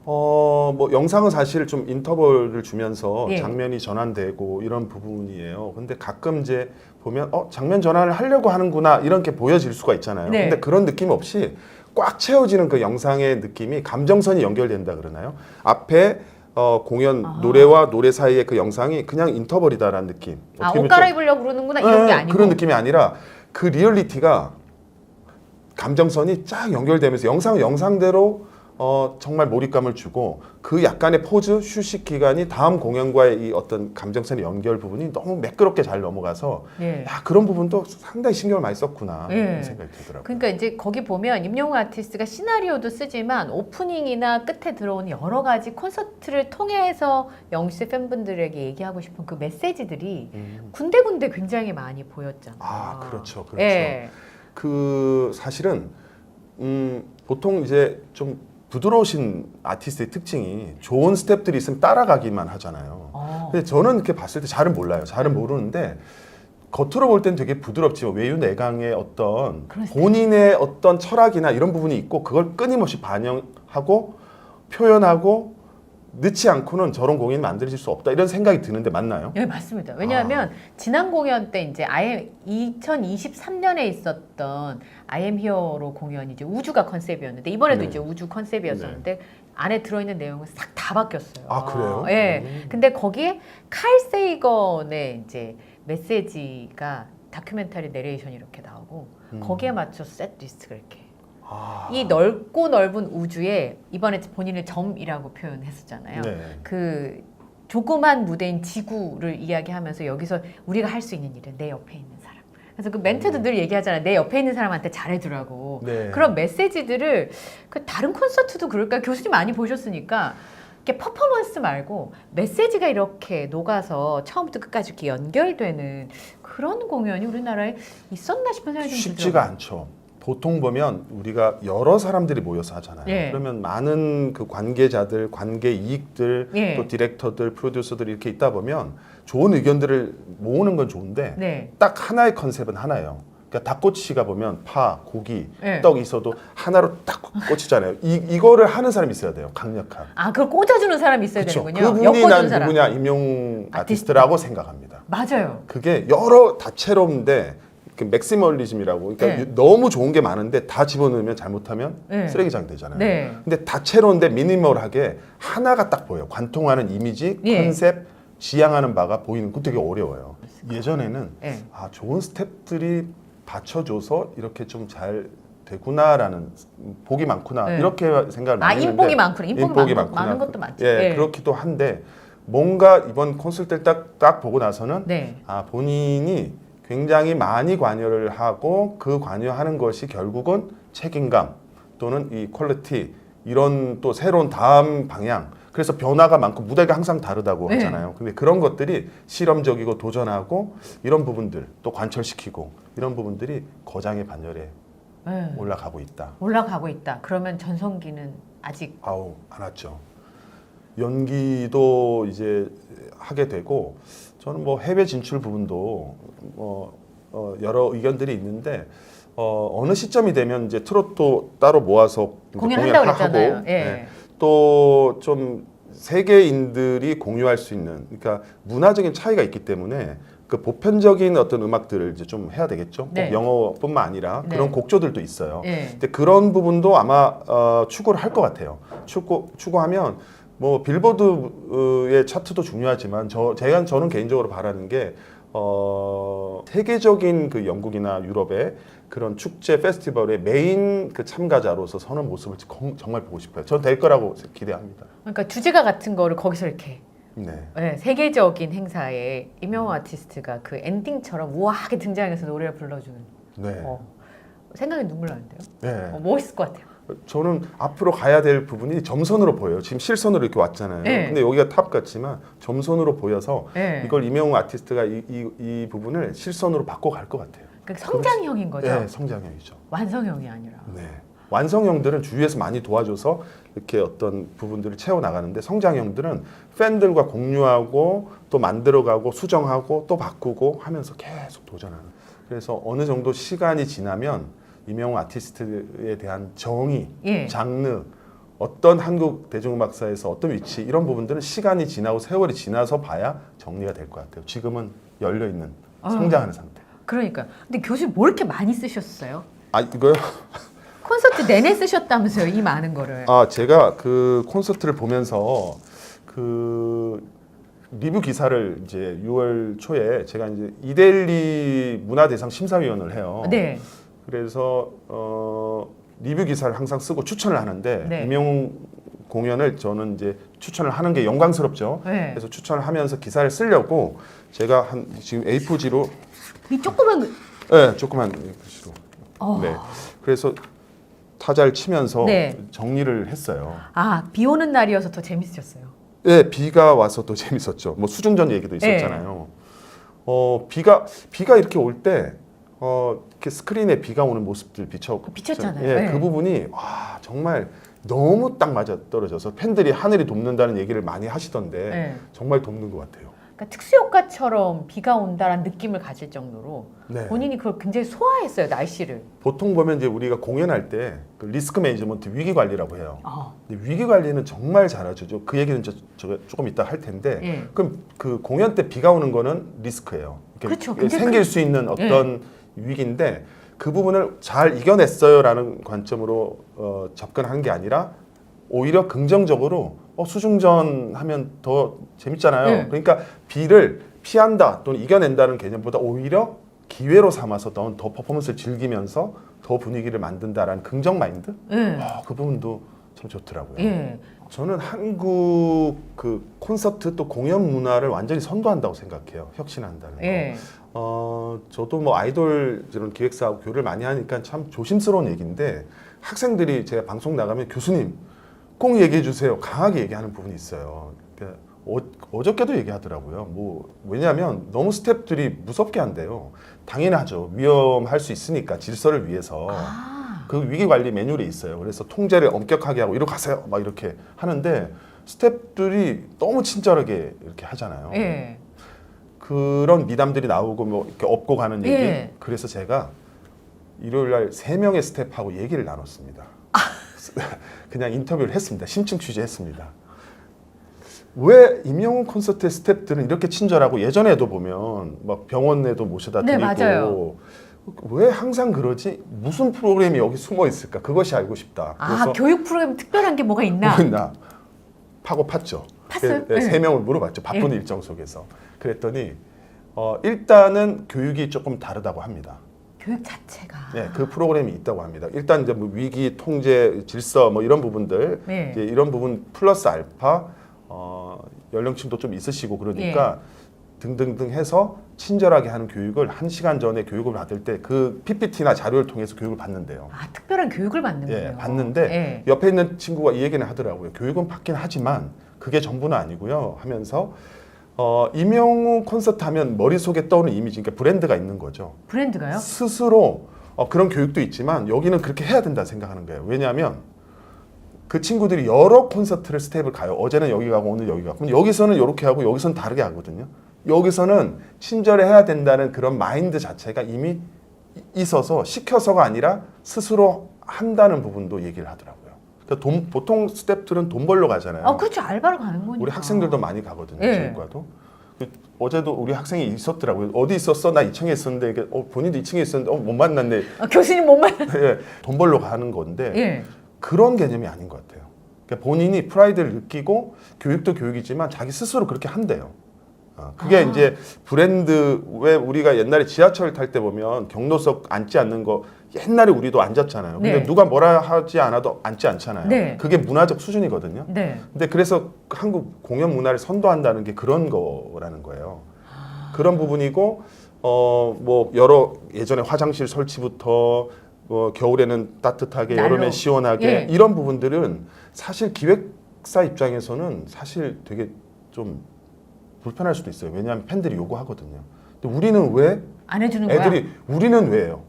뭐 영상은 사실 좀 인터벌을 주면서 예. 장면이 전환되고 이런 부분이에요. 근데 가끔 이제 보면 장면 전환을 하려고 하는구나 이렇게 보여질 수가 있잖아요. 네. 근데 그런 느낌 없이 꽉 채워지는 그 영상의 느낌이 감정선이 연결된다 그러나요? 앞에 공연 노래와 노래 사이의 그 영상이 그냥 인터벌이다라는 느낌. 옷 갈아입으려고 그러는구나 이런 게 아니고 그런 느낌이 아니라 그 리얼리티가 감정선이 쫙 연결되면서 영상은 영상대로 정말 몰입감을 주고 그 약간의 포즈, 휴식 기간이 다음 공연과의 이 어떤 감정선의 연결 부분이 너무 매끄럽게 잘 넘어가서 예. 야, 그런 부분도 상당히 신경을 많이 썼구나 예. 이런 생각이 들더라고요. 그러니까 이제 거기 보면 임영웅 아티스트가 시나리오도 쓰지만 오프닝이나 끝에 들어오는 여러 가지 콘서트를 통해서 영시의 팬분들에게 얘기하고 싶은 그 메시지들이 군데군데 굉장히 많이 보였잖아요. 아, 그렇죠. 그렇죠. 예. 그 사실은 보통 이제 좀 부드러우신 아티스트의 특징이 좋은 스텝들이 있으면 따라가기만 하잖아요. 근데 저는 이렇게 봤을 때 잘은 몰라요. 잘은 모르는데 겉으로 볼 땐 되게 부드럽지만 외유 내강의 어떤 본인의 어떤 철학이나 이런 부분이 있고 그걸 끊임없이 반영하고 표현하고 늦지 않고는 저런 공연이 만들어질 수 없다 이런 생각이 드는데 맞나요? 네, 맞습니다. 왜냐하면 지난 공연 때 이제 2023년에 있었던 I am here로 공연이 이제 우주가 컨셉이었는데 이번에도 네. 이제 우주 컨셉이었었는데 안에 들어있는 내용은 싹 다 바뀌었어요. 아, 그래요? 예. 근데 거기에 칼 세이건의 이제 메시지가 다큐멘터리 내레이션이 이렇게 나오고 거기에 맞춰 셋 리스트가 이렇게 이 넓고 넓은 우주에 이번에 본인을 점이라고 표현했었잖아요. 네. 그 조그만 무대인 지구를 이야기하면서 여기서 우리가 할 수 있는 일은 내 옆에 있는 사람. 그래서 그 멘트도 늘 얘기하잖아요. 내 옆에 있는 사람한테 잘해주라고. 네. 그런 메시지들을 그 다른 콘서트도 그럴까 교수님 많이 보셨으니까 이렇게 퍼포먼스 말고 메시지가 이렇게 녹아서 처음부터 끝까지 이렇게 연결되는 그런 공연이 우리나라에 있었나 싶은 생각이 좀 쉽지가 들더라고요. 않죠. 보통 보면 우리가 여러 사람들이 모여서 하잖아요. 예. 그러면 많은 그 관계자들, 관계 이익들, 예. 또 디렉터들, 프로듀서들이 이렇게 있다 보면 좋은 의견들을 모으는 건 좋은데 네. 딱 하나의 컨셉은 하나예요. 그러니까 닭꼬치가 보면 파, 고기, 예. 떡 있어도 하나로 딱 꽂히잖아요. 이거를 하는 사람이 있어야 돼요. 강력한. 아, 그걸 꽂아주는 사람이 있어야 그렇죠. 되는군요. 그분이 엮어주는 난 사람. 누구냐 임용 아티스트라고 생각합니다. 맞아요. 그게 여러 다채로운데 그 맥시멀리즘이라고 그러니까 네. 너무 좋은 게 많은데 다 집어넣으면 잘못하면 네. 쓰레기장 되잖아요. 네. 근데 다채로운데 미니멀하게 하나가 딱 보여요. 관통하는 이미지, 예. 컨셉, 지향하는 바가 보이는 거 되게 어려워요. 예전에는 예. 좋은 스텝들이 받쳐줘서 이렇게 좀 잘 되구나라는 복이 많구나 네. 이렇게 생각을 많이 했는데 인복이 많구나. 인복이 많은 것도 많죠. 예, 예. 그렇기도 한데 뭔가 이번 콘서트를 딱 보고 나서는 네. 본인이 굉장히 많이 관여를 하고 그 관여하는 것이 결국은 책임감 또는 이 퀄리티 이런 또 새로운 다음 방향 그래서 변화가 많고 무대가 항상 다르다고 네. 하잖아요. 근데 그런 것들이 실험적이고 도전하고 이런 부분들 또 관철시키고 이런 부분들이 거장의 반열에 네. 올라가고 있다. 올라가고 있다. 그러면 전성기는 아직 안 왔죠. 연기도 이제 하게 되고 저는 뭐 해외 진출 부분도 여러 의견들이 있는데 어느 시점이 되면 이제 트롯도 따로 모아서 이제 공연한다고 공연하고, 그랬잖아요. 예. 네. 또 좀 세계인들이 공유할 수 있는 그러니까 문화적인 차이가 있기 때문에 그 보편적인 어떤 음악들을 이제 좀 해야 되겠죠. 네. 꼭 영어뿐만 아니라 네. 그런 곡조들도 있어요. 예. 근데 그런 부분도 아마 추구를 할 것 같아요. 추구하면 뭐 빌보드의 차트도 중요하지만 저는 개인적으로 바라는 게 세계적인 그 영국이나 유럽의 그런 축제 페스티벌의 메인 그 참가자로서 서는 모습을 정말 보고 싶어요. 전 될 거라고 기대합니다. 그러니까 주제가 같은 거를 거기서 이렇게 네. 네, 세계적인 행사에 임영웅 아티스트가 그 엔딩처럼 우아하게 등장해서 노래를 불러주는 네. 생각에 눈물 나는데요. 네. 멋있을 것 같아요. 저는 앞으로 가야 될 부분이 점선으로 보여요. 지금 실선으로 이렇게 왔잖아요. 네. 근데 여기가 탑 같지만 점선으로 보여서 네. 이걸 임영웅 아티스트가 이 부분을 실선으로 바꿔갈 것 같아요. 그러니까 성장형인 거죠. 네, 성장형이죠. 완성형이 아니라. 네. 완성형들은 주위에서 많이 도와줘서 이렇게 어떤 부분들을 채워 나가는데 성장형들은 팬들과 공유하고 또 만들어가고 수정하고 또 바꾸고 하면서 계속 도전하는. 그래서 어느 정도 시간이 지나면 임영웅 아티스트에 대한 정의, 예. 장르, 어떤 한국 대중음악사에서 어떤 위치 이런 부분들은 시간이 지나고 세월이 지나서 봐야 정리가 될 것 같아요. 지금은 열려 있는 성장하는 상태. 그러니까. 근데 교수님 뭘 이렇게 많이 쓰셨어요? 이거요? 콘서트 내내 쓰셨다면서요, 이 많은 거를. 제가 그 콘서트를 보면서 그 리뷰 기사를 이제 6월 초에 제가 이제 이데일리 문화대상 심사위원을 해요. 네. 그래서 리뷰 기사를 항상 쓰고 추천을 하는데 네. 임영웅 공연을 저는 이제 추천을 하는 게 영광스럽죠. 네. 그래서 추천을 하면서 기사를 쓰려고 제가 지금 A4지로 이 조그만 네, 조그만 글씨로 어. 네. 그래서 타자를 치면서 네. 정리를 했어요. 비 오는 날이어서 더 재밌으셨어요. 네, 비가 와서 또 재밌었죠. 뭐 수중전 얘기도 있었잖아요. 비가 이렇게 올 때 이렇게 스크린에 비가 오는 모습들 비쳤잖아요. 예, 네. 그 부분이 와 정말 너무 딱 맞아 떨어져서 팬들이 하늘이 돕는다는 얘기를 많이 하시던데 네. 정말 돕는 것 같아요. 그러니까 특수효과처럼 비가 온다라는 느낌을 가질 정도로 네. 본인이 그걸 굉장히 소화했어요, 날씨를. 보통 보면 이제 우리가 공연할 때 그 리스크 매니지먼트 위기 관리라고 해요. 어. 근데 위기 관리는 정말 잘하죠. 그 얘기는 제가 조금 이따 할 텐데 예. 그럼 그 공연 때 비가 오는 거는 리스크예요. 그렇죠. 생길 수 있는 어떤 위기인데 그 부분을 잘 이겨냈어요라는 관점으로 접근하는 게 아니라 오히려 긍정적으로 수중전 하면 더 재밌잖아요. 네. 그러니까 비를 피한다 또는 이겨낸다는 개념보다 오히려 기회로 삼아서 더 퍼포먼스를 즐기면서 더 분위기를 만든다라는 긍정 마인드? 예. 그 부분도 참 좋더라고요. 예. 저는 한국 그 콘서트 또 공연 문화를 완전히 선도한다고 생각해요. 혁신한다는 거. 예. 저도 뭐 아이돌 이런 기획사하고 교류를 많이 하니까 참 조심스러운 얘기인데 학생들이 제가 방송 나가면 교수님 꼭 얘기해 주세요. 강하게 얘기하는 부분이 있어요. 그러니까 어저께도 얘기하더라고요. 뭐 왜냐하면 너무 스태프들이 무섭게 한대요. 당연하죠. 위험할 수 있으니까 질서를 위해서 그 위기 관리 매뉴얼이 있어요. 그래서 통제를 엄격하게 하고 이리로 가세요. 막 이렇게 하는데 스태프들이 너무 친절하게 이렇게 하잖아요. 예. 그런 미담들이 나오고 뭐 이렇게 업고 가는 얘기. 예. 그래서 제가 일요일 날 3명의 스태프하고 얘기를 나눴습니다. 그냥 인터뷰를 했습니다. 심층 취재했습니다. 왜 임영웅 콘서트의 스태프들은 이렇게 친절하고 예전에도 보면 막 병원에도 모셔다 네, 드리고 맞아요. 왜 항상 그러지? 무슨 프로그램이 여기 숨어 있을까? 그것이 알고 싶다. 교육 프로그램 특별한 게 뭐가 있나? 나 파고 팠죠. 팠어요? 네, 네. 3명을 물어봤죠. 바쁜 일정 속에서. 그랬더니 일단은 교육이 조금 다르다고 합니다. 교육 자체가. 네, 그 프로그램이 있다고 합니다. 일단 이제 뭐 위기 통제, 질서 뭐 이런 부분들, 네. 이제 이런 부분 플러스 알파 연령층도 좀 있으시고 그러니까 등등등 해서 친절하게 하는 교육을 1시간 전에 교육을 받을 때 그 PPT나 자료를 통해서 교육을 받는데요. 특별한 교육을 받는군요. 받는데 옆에 있는 친구가 이 얘기는 하더라고요. 교육은 받긴 하지만 그게 전부는 아니고요 하면서 임영웅 콘서트 하면 머릿속에 떠오르는 이미지, 그러니까 브랜드가 있는 거죠. 브랜드가요? 스스로 그런 교육도 있지만 여기는 그렇게 해야 된다 생각하는 거예요. 왜냐하면 그 친구들이 여러 콘서트를 스텝을 가요. 어제는 여기 가고 오늘 여기 가고. 그럼 여기서는 이렇게 하고 여기서는 다르게 하거든요. 여기서는 친절해야 된다는 그런 마인드 자체가 이미 있어서 시켜서가 아니라 스스로 한다는 부분도 얘기를 하더라고요. 그러니까 보통 스텝들은 돈 벌러 가잖아요. 그렇죠. 알바로 가는 거니까. 우리 학생들도 많이 가거든요. 예. 교육과도. 어제도 우리 학생이 있었더라고요. 어디 있었어? 나 2층에 있었는데 이게, 본인도 2층에 있었는데 못 만났네. 교수님 못 만나. 예, 돈 벌러 가는 건데 예. 그런 개념이 아닌 것 같아요. 그러니까 본인이 프라이드를 느끼고 교육도 교육이지만 자기 스스로 그렇게 한대요. 그게 이제 브랜드. 왜 우리가 옛날에 지하철 탈 때 보면 경로석 앉지 않는 거 옛날에 우리도 앉았잖아요. 근데 네. 누가 뭐라 하지 않아도 앉지 않잖아요. 네. 그게 문화적 수준이거든요. 네. 근데 그래서 한국 공연 문화를 선도한다는 게 그런 거라는 거예요. 그런 부분이고 뭐 여러 예전에 화장실 설치부터 겨울에는 따뜻하게 난로. 여름에 시원하게 예. 이런 부분들은 사실 기획사 입장에서는 사실 되게 좀 불편할 수도 있어요. 왜냐하면 팬들이 요구하거든요. 근데 우리는 왜 안 해주는 거야? 애들이 우리는 왜요?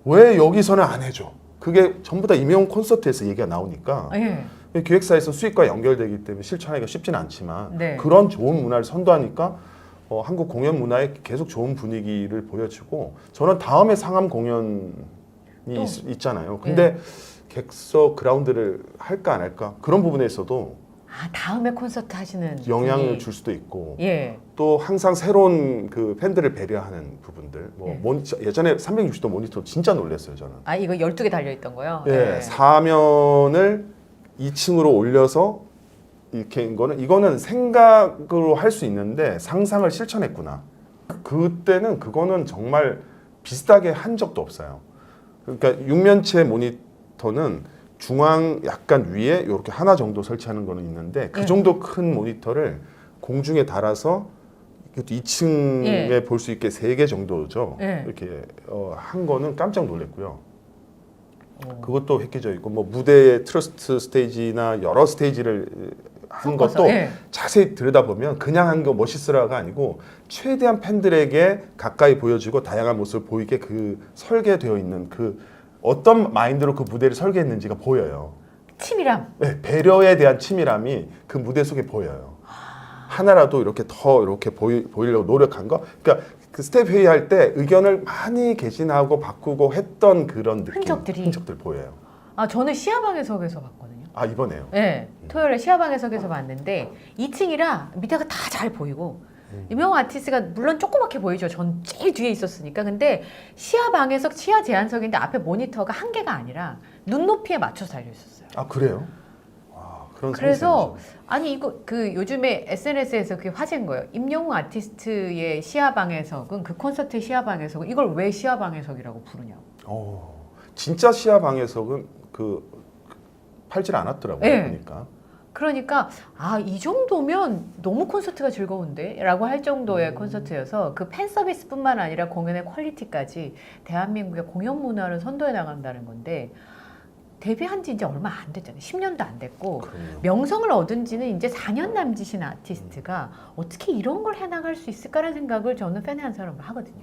왜 여기서는 안 해줘? 그게 전부 다 임영웅 콘서트에서 얘기가 나오니까 예. 기획사에서 수익과 연결되기 때문에 실천하기가 쉽지는 않지만 네. 그런 좋은 문화를 선도하니까 한국 공연 문화에 계속 좋은 분위기를 보여주고 저는 다음에 상암 공연이 있잖아요. 근데 객석 그라운드를 할까 안 할까 그런 부분에서도 다음에 콘서트 하시는 영향을 분이. 줄 수도 있고 예. 또 항상 새로운 그 팬들을 배려하는 부분들 네. 예전에 360도 모니터 진짜 놀랐어요 저는. 이거 12개 달려있던 거요? 예, 사면을 2층으로 올려서 이렇게 한 거는 이거는 생각으로 할 수 있는데 상상을 실천했구나. 그때는 그거는 정말 비슷하게 한 적도 없어요. 그러니까 6면체 모니터는 중앙 약간 위에 이렇게 하나 정도 설치하는 거는 있는데 그 네. 정도 큰 모니터를 공중에 달아서 2층에 볼 수 있게 3개 정도죠. 네. 이렇게 한 거는 깜짝 놀랐고요. 오. 그것도 획기적이고 뭐 무대의 트러스트 스테이지나 여러 스테이지를 한 섞어서, 것도 예. 자세히 들여다보면 그냥 한 거 멋있으라가 아니고 최대한 팬들에게 가까이 보여주고 다양한 모습을 보이게 그 설계되어 있는 그 어떤 마인드로 그 무대를 설계했는지가 보여요. 치밀함. 네, 배려에 대한 치밀함이 그 무대 속에 보여요. 하나라도 이렇게 더 이렇게 보이려고 노력한 거. 그러니까 그 스텝 회의할 때 의견을 많이 개진하고 바꾸고 했던 그런 느낌, 흔적들 보여요. 아 저는 시야방해석에서 봤거든요. 아 이번에요. 네, 토요일에 시야방해석에서 봤는데 2층이라 밑에가 다 잘 보이고 임영웅 아티스트가 물론 조그맣게 보이죠. 전 제일 뒤에 있었으니까. 근데 시야방해석, 시야 제한석인데 앞에 모니터가 한 개가 아니라 눈높이에 맞춰서 달려 있었어요. 아 그래요? 와, 그런 그래서 센스죠. 아니 이거 그 요즘에 SNS에서 그게 화제인 거예요. 임영웅 아티스트의 시야방해석은 그 콘서트의 시야방해석은 이걸 왜 시야방해석이라고 부르냐고. 진짜 시야 방해석은 팔질 않았더라고요. 네. 보니까. 그러니까 아 이 정도면 너무 콘서트가 즐거운데? 라고 할 정도의 콘서트여서 그 팬 서비스뿐만 아니라 공연의 퀄리티까지 대한민국의 공연 문화를 선도해 나간다는 건데 데뷔한 지 이제 얼마 안 됐잖아요. 10년도 안 됐고 그럼요. 명성을 얻은 지는 이제 4년 남짓인 아티스트가 어떻게 이런 걸 해나갈 수 있을까라는 생각을 저는 팬의 한 사람으로 하거든요.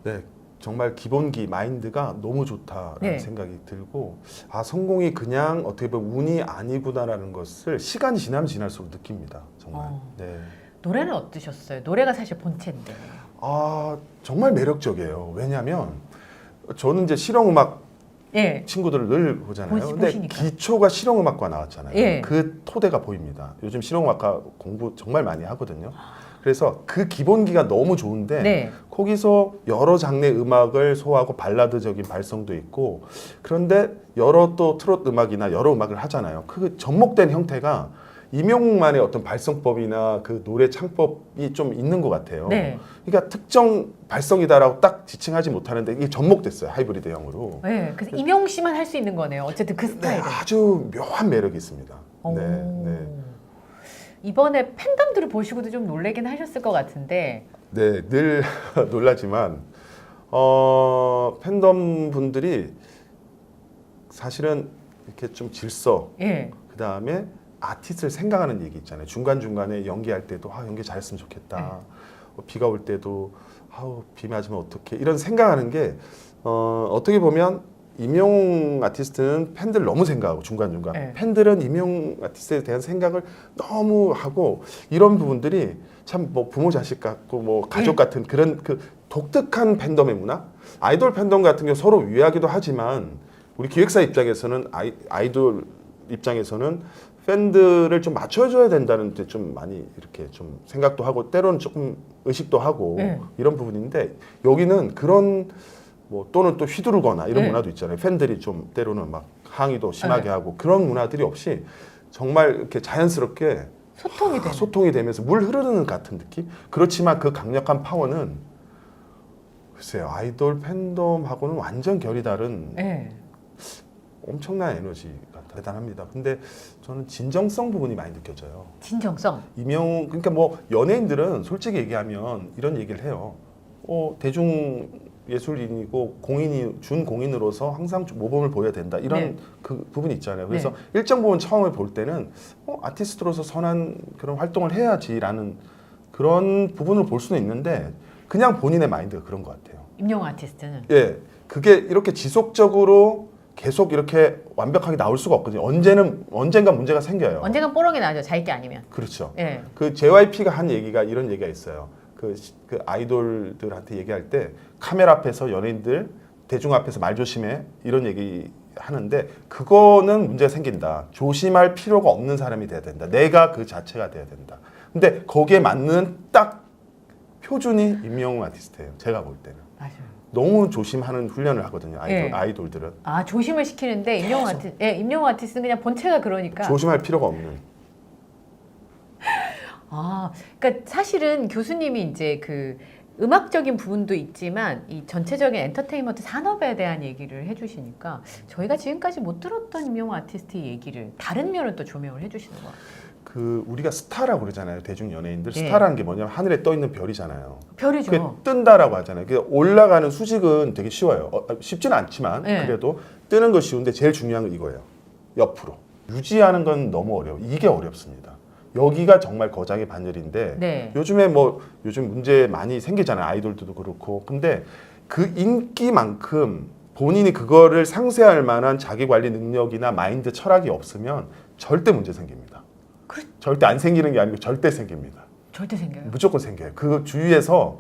네, 정말 기본기 마인드가 너무 좋다라는 네. 생각이 들고 아 성공이 그냥 어떻게 보면 운이 아니구나라는 것을 시간이 지나면 지날수록 느낍니다. 정말. 네. 노래는 어떠셨어요? 노래가 사실 본체인데. 아 정말 매력적이에요. 왜냐하면 저는 이제 실용음악 예. 친구들을 늘 보잖아요. 근데 보시니까. 기초가 실용음악과 나왔잖아요. 예. 그 토대가 보입니다. 요즘 실용음악과 공부 정말 많이 하거든요. 그래서 그 기본기가 너무 좋은데 네. 거기서 여러 장르 음악을 소화하고 발라드적인 발성도 있고 그런데 여러 또 트로트 음악이나 여러 음악을 하잖아요. 그 접목된 형태가 임영웅만의 어떤 발성법이나 그 노래 창법이 좀 있는 것 같아요. 네. 그러니까 특정 발성이다라고 딱 지칭하지 못하는데 이게 접목됐어요. 하이브리드형으로. 네. 그래서 임영웅 씨만 할 수 있는 거네요. 어쨌든 그 네, 스타일은. 아주 묘한 매력이 있습니다. 오. 네, 네. 이번에 팬덤들을 보시고도 좀 놀라긴 하셨을 것 같은데. 네, 늘 놀라지만 팬덤 분들이 사실은 이렇게 좀 질서, 예. 그 다음에 아티스트를 생각하는 얘기 있잖아요. 중간 중간에 연기할 때도 연기 잘했으면 좋겠다. 비가 올 때도 비 맞으면 어떡해 이런 생각하는 게 어떻게 보면 임영웅 아티스트는 팬들 너무 생각하고 중간중간 네. 팬들은 임영웅 아티스트에 대한 생각을 너무 하고 이런 부분들이 참 뭐 부모 자식 같고 뭐 가족 같은 그런 그 독특한 팬덤의 문화 아이돌 팬덤 같은 경우 서로 위하기도 하지만 우리 기획사 입장에서는 아이돌 입장에서는 팬들을 좀 맞춰줘야 된다는 데 좀 많이 이렇게 좀 생각도 하고 때로는 조금 의식도 하고 네. 이런 부분인데 여기는 그런 뭐 또는 또 휘두르거나 이런 네. 문화도 있잖아요. 팬들이 좀 때로는 막 항의도 심하게 네. 하고 그런 문화들이 없이 정말 이렇게 자연스럽게 소통이 되는. 소통이 되면서 물 흐르는 같은 느낌? 그렇지만 그 강력한 파워는 글쎄요. 아이돌 팬덤하고는 완전 결이 다른 예. 엄청난 에너지가 대단합니다. 근데 저는 진정성 부분이 많이 느껴져요. 진정성. 임영웅 그러니까 뭐 연예인들은 솔직히 얘기하면 이런 얘기를 해요. 대중 예술인이고 공인이 준 공인으로서 항상 모범을 보여야 된다. 이런 네. 그 부분이 있잖아요. 그래서 네. 일정 부분 처음에 볼 때는 아티스트로서 선한 그런 활동을 해야지라는 그런 부분을 볼 수는 있는데 그냥 본인의 마인드가 그런 것 같아요. 임영웅 아티스트는. 예, 그게 이렇게 지속적으로 계속 이렇게 완벽하게 나올 수가 없거든요. 언젠가 문제가 생겨요. 언젠간 뽀록이 나죠. 자기 게 아니면. 그렇죠. 예. 그 JYP가 한 얘기가 이런 얘기가 있어요. 그 아이돌들한테 얘기할 때 카메라 앞에서 연예인들 대중 앞에서 말 조심해 이런 얘기 하는데 그거는 문제가 생긴다. 조심할 필요가 없는 사람이 돼야 된다. 내가 그 자체가 돼야 된다. 근데 거기에 맞는 딱 표준이 임영웅 아티스트예요. 제가 볼 때는. 맞아요. 너무 조심하는 훈련을 하거든요. 예. 아이돌들은. 아 조심을 시키는데 임영웅 아티스트는 그냥 본체가 그러니까. 조심할 필요가 없는. 아, 그러니까 사실은 교수님이 이제 그 음악적인 부분도 있지만 이 전체적인 엔터테인먼트 산업에 대한 얘기를 해주시니까 저희가 지금까지 못 들었던 임영웅 아티스트의 얘기를 다른 면을 또 조명을 해주시는 것 같아요. 그 우리가 스타라고 그러잖아요. 대중 연예인들. 네. 스타라는 게 뭐냐면 하늘에 떠 있는 별이잖아요. 별이죠. 그게 뜬다라고 하잖아요. 그 올라가는 수직은 되게 쉬워요. 쉽지는 않지만 네. 그래도 뜨는 거 쉬운데 제일 중요한 건 이거예요. 옆으로 유지하는 건 너무 어려워. 이게 어렵습니다. 여기가 정말 거장의 반열인데 네. 요즘에 뭐 요즘 문제 많이 생기잖아요. 아이돌들도 그렇고. 근데 그 인기만큼 본인이 그거를 상쇄할 만한 자기 관리 능력이나 마인드 철학이 없으면 절대 문제 생깁니다. 절대 안 생기는 게 아니고 절대 생깁니다. 절대 생겨요. 무조건 생겨요. 그 주위에서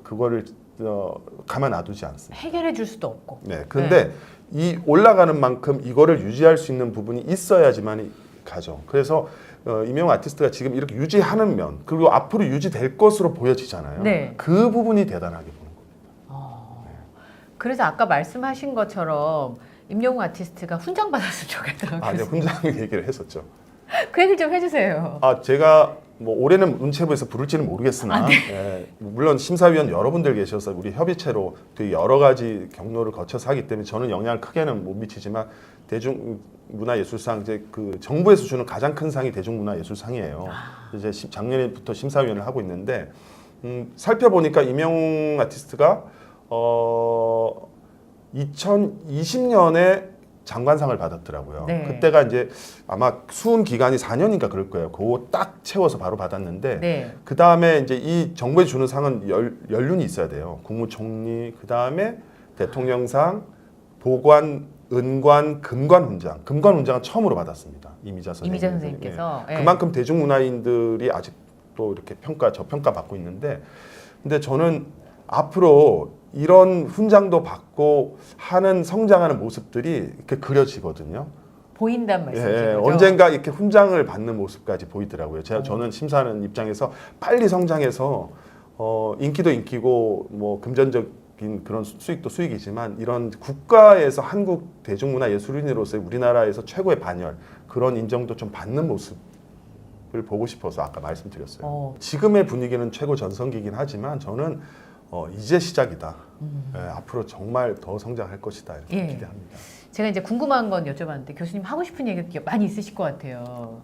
그거를 가만 놔두지 않습니다. 해결해 줄 수도 없고. 네. 근데 이 올라가는 만큼 이거를 유지할 수 있는 부분이 있어야지만 가죠. 그래서 임영웅 아티스트가 지금 이렇게 유지하는 면 그리고 앞으로 유지될 것으로 보여지잖아요. 네. 그 부분이 대단하게 보는 겁니다. 그래서 아까 말씀하신 것처럼 임영웅 아티스트가 훈장 받았으면 좋겠다고. 아, 네, 훈장 얘기를 했었죠. 그 얘기 좀 해주세요. 아, 제가 뭐 올해는 문체부에서 부를지는 모르겠으나 예, 물론 심사위원 여러분들 계셔서 우리 협의체로 되게 여러 가지 경로를 거쳐서 하기 때문에 저는 영향을 크게는 못 미치지만 대중문화예술상 이제 그 정부에서 주는 가장 큰 상이 대중문화예술상이에요. 이제 작년부터 심사위원을 하고 있는데 살펴보니까 임영웅 아티스트가 2020년에 장관상을 받았더라고요. 네. 그때가 이제 아마 수훈 기간이 4년인가 그럴 거예요. 그거 딱 채워서 바로 받았는데 네. 그 다음에 이제 이 정부에서 주는 상은 연륜이 있어야 돼요. 국무총리, 그 다음에 대통령상, 보관, 은관, 금관 훈장. 금관 훈장은 처음으로 받았습니다. 이미자 선생님께서. 예. 그만큼 대중문화인들이 아직도 이렇게 저평가 받고 있는데, 근데 저는 앞으로 이런 훈장도 받고 하는 성장하는 모습들이 이렇게 그려지거든요. 보인단 말씀이죠. 예, 언젠가 이렇게 훈장을 받는 모습까지 보이더라고요. 저는 심사하는 입장에서 빨리 성장해서 인기도 인기고 뭐 금전적인 그런 수익도 수익이지만 이런 국가에서 한국 대중문화예술인으로서의 우리나라에서 최고의 반열 그런 인정도 좀 받는 모습을 보고 싶어서 아까 말씀드렸어요. 지금의 분위기는 최고 전성기이긴 하지만 저는 이제 시작이다. 예, 앞으로 정말 더 성장할 것이다. 이렇게 기대합니다. 제가 이제 궁금한 건 여쭤봤는데 교수님 하고 싶은 얘기가 많이 있으실 것 같아요.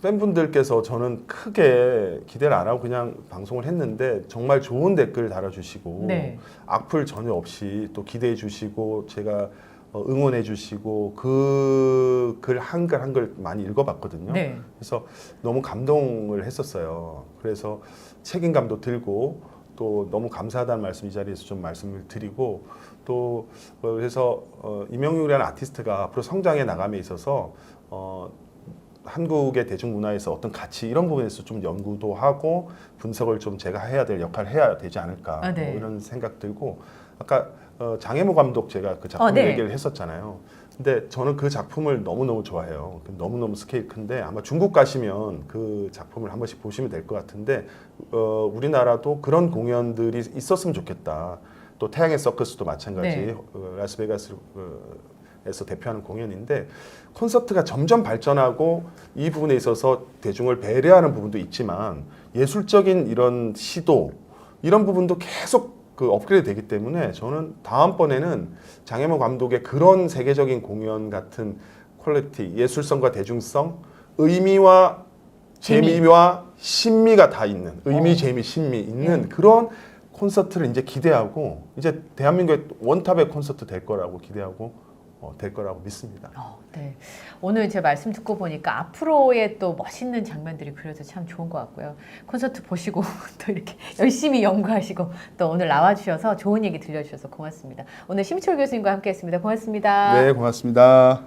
팬분들께서 저는 크게 기대를 안 하고 그냥 방송을 했는데 정말 좋은 댓글 달아주시고 네. 악플 전혀 없이 또 기대해 주시고 제가 응원해 주시고 그 글 한글 많이 읽어봤거든요. 네. 그래서 너무 감동을 했었어요. 그래서 책임감도 들고 또 너무 감사하다는 말씀 이 자리에서 좀 말씀을 드리고 또 그래서 임영웅이라는 아티스트가 앞으로 성장해 나감에 있어서 한국의 대중문화에서 어떤 가치 이런 부분에서 좀 연구도 하고 분석을 좀 제가 해야 될 역할을 해야 되지 않을까 네. 뭐 이런 생각 들고 아까 장혜모 감독 제가 그 작품 네. 얘기를 했었잖아요. 근데 저는 그 작품을 너무너무 좋아해요. 너무너무 스케일 큰데 아마 중국 가시면 그 작품을 한 번씩 보시면 될 것 같은데 우리나라도 그런 공연들이 있었으면 좋겠다. 또 태양의 서커스도 마찬가지 네. 라스베가스에서 대표하는 공연인데 콘서트가 점점 발전하고 이 부분에 있어서 대중을 배려하는 부분도 있지만 예술적인 이런 시도 이런 부분도 계속 그 업그레이드 되기 때문에 저는 다음번에는 장혜모 감독의 그런 세계적인 공연 같은 퀄리티, 예술성과 대중성, 의미와 재미와 신미가 다 있는 의미, 재미, 신미 있는 그런 콘서트를 이제 기대하고 이제 대한민국의 원탑의 콘서트 될 거라고 기대하고 될 거라고 믿습니다. 네. 오늘 제 말씀 듣고 보니까 앞으로의 또 멋있는 장면들이 그려져 참 좋은 것 같고요. 콘서트 보시고 또 이렇게 열심히 연구하시고 또 오늘 나와주셔서 좋은 얘기 들려주셔서 고맙습니다. 오늘 심철 교수님과 함께했습니다. 고맙습니다. 네, 고맙습니다.